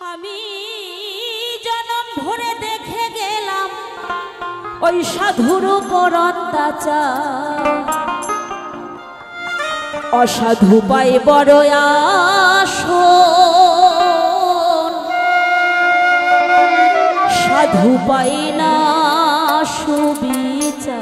আমি জনম ভরে দেখে গেলাম ওই সাধুর উপর অত্যাচার, অসাধু পাই বড় আসন, সাধু পাই না সুবিচার।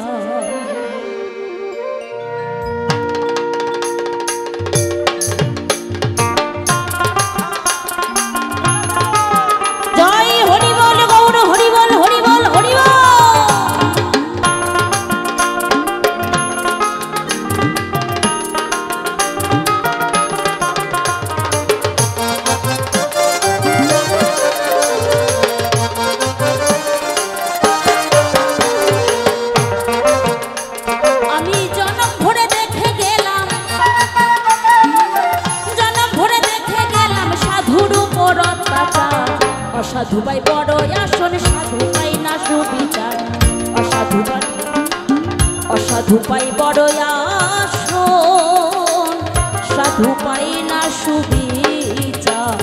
অসাধু পাই বড় আসন, সাধু পাই না সুবিচার। অসাধু পাই বড় আসন, সাধু পাই না সুবিচার।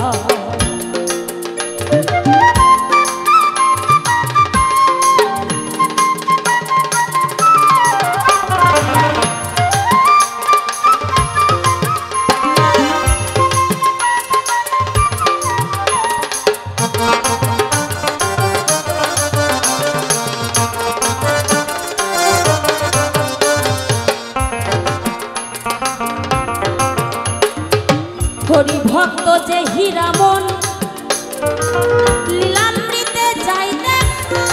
হরি ভক্ত যে হীরামন লীলামৃতে যাই দেখা,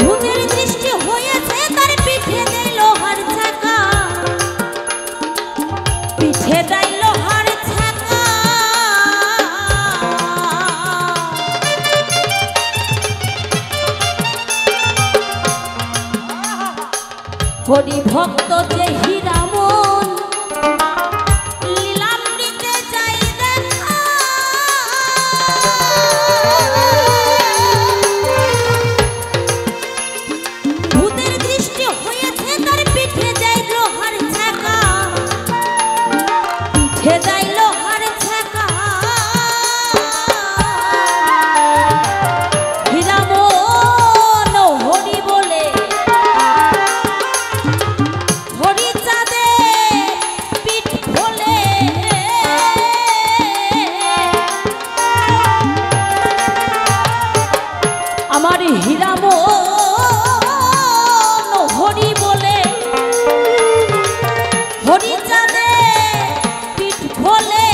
ভূতের দৃষ্টি হয়েছে তার পিঠে দেয় লোহার ছাকা, পিঠে দেয় লোহার ছাকা। হরি ভক্ত যে হীরামন লীলামৃতে যাই দেখা, ভূতের দৃষ্টি হয়েছে তার পিঠে যায় লোহার ছাকা, পিঠে যায় লোহার ছাকা। হীরামন হরি বলে হরি চাঁদে পিঠ ভোলে, আমার হীরামন হরি বলে হরি চাঁদে পিঠ ভোলে।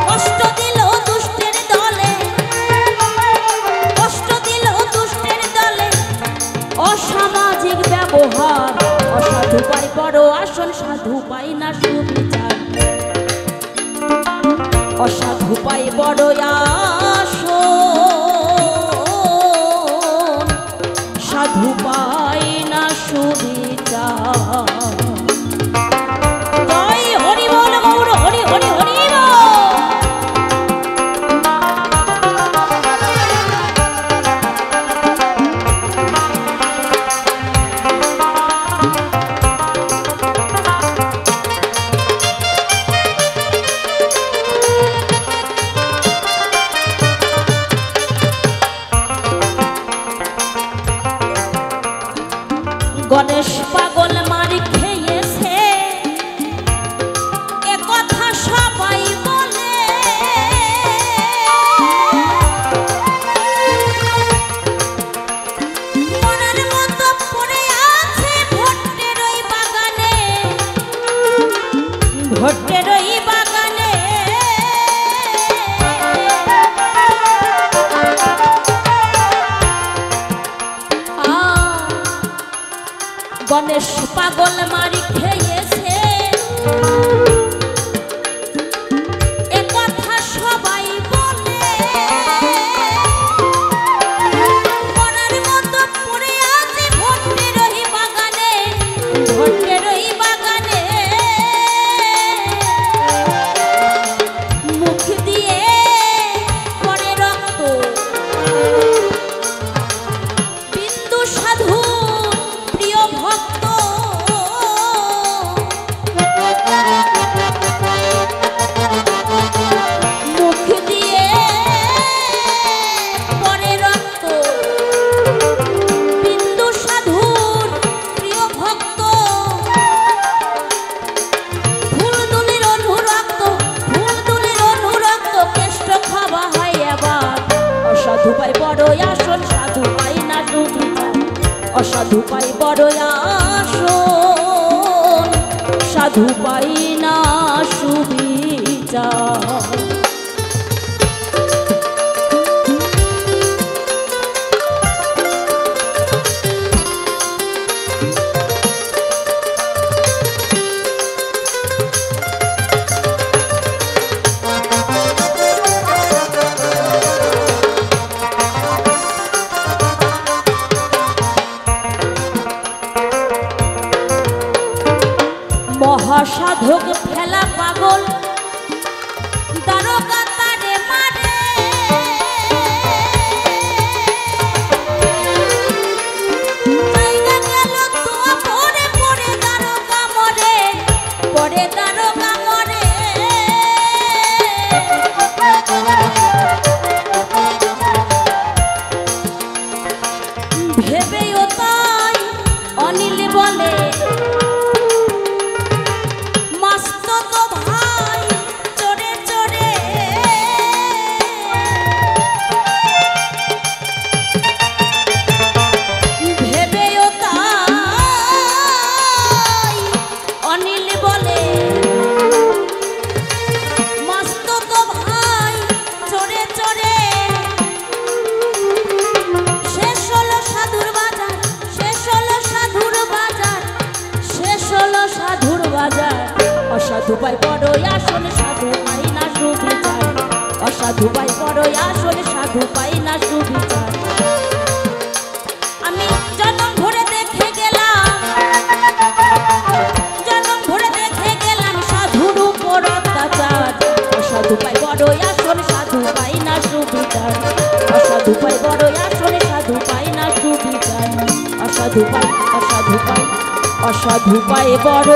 কষ্ট দিল দুষ্টের দলে, কষ্ট দিল দুষ্টের দলে, অসামাজিক ব্যবহার। অসাধু পাই বড় আসন, সাধু পাই না সুবিচার। অসাধু পাই বড় আসন, সাধু পাই না সুবিচার। জয় হরি বল গৌর হরি হরি হরি বল। গণেশ পাগল মারি খেয়েছে এ কথা সবাই বলে, মনের মতো পড়ে আছে ভট্টের ওই বাগানে, ভট্টের ওই বাগানে। গণেশ পাগল মারি খেয়েছে এ কথা সবাই বলে, মনের মতো পড়ে আছে ভট্টের ওই বাগানে, ভট্টের ওই বাগানে। মুখ দিয়ে পড়ে রক্ত বিন্দু সাধু প্রিয় ভক্ত, অসাধু পাই বড় আসন, সাধু পাই না সুবিচার। মহাসাধক ফেলা পাগল দারোগা তারে মারে, জায়গা গেল তো পরে পরে দারোগা মরে, পরে দারোগা মরে। ভেবেও তাই অনিল বলে অসাধু পাই বড় আসন, সাধু পাই না সুবিচার। অসাধু পাই বড় আসন, সাধু পাই না সুবিচার। আমি জন্ম ভরে দেখে গেলাম, জন্ম ভরে দেখে গেলাম সাধুর উপর অত্যাচার। অসাধু পাই বড় আসন, সাধু পাই না সুবিচার। অসাধু পাই বড় আসন, সাধু পাই না সুবিচার। অসাধু পাই, অসাধু পাই, অসাধু পাই বড়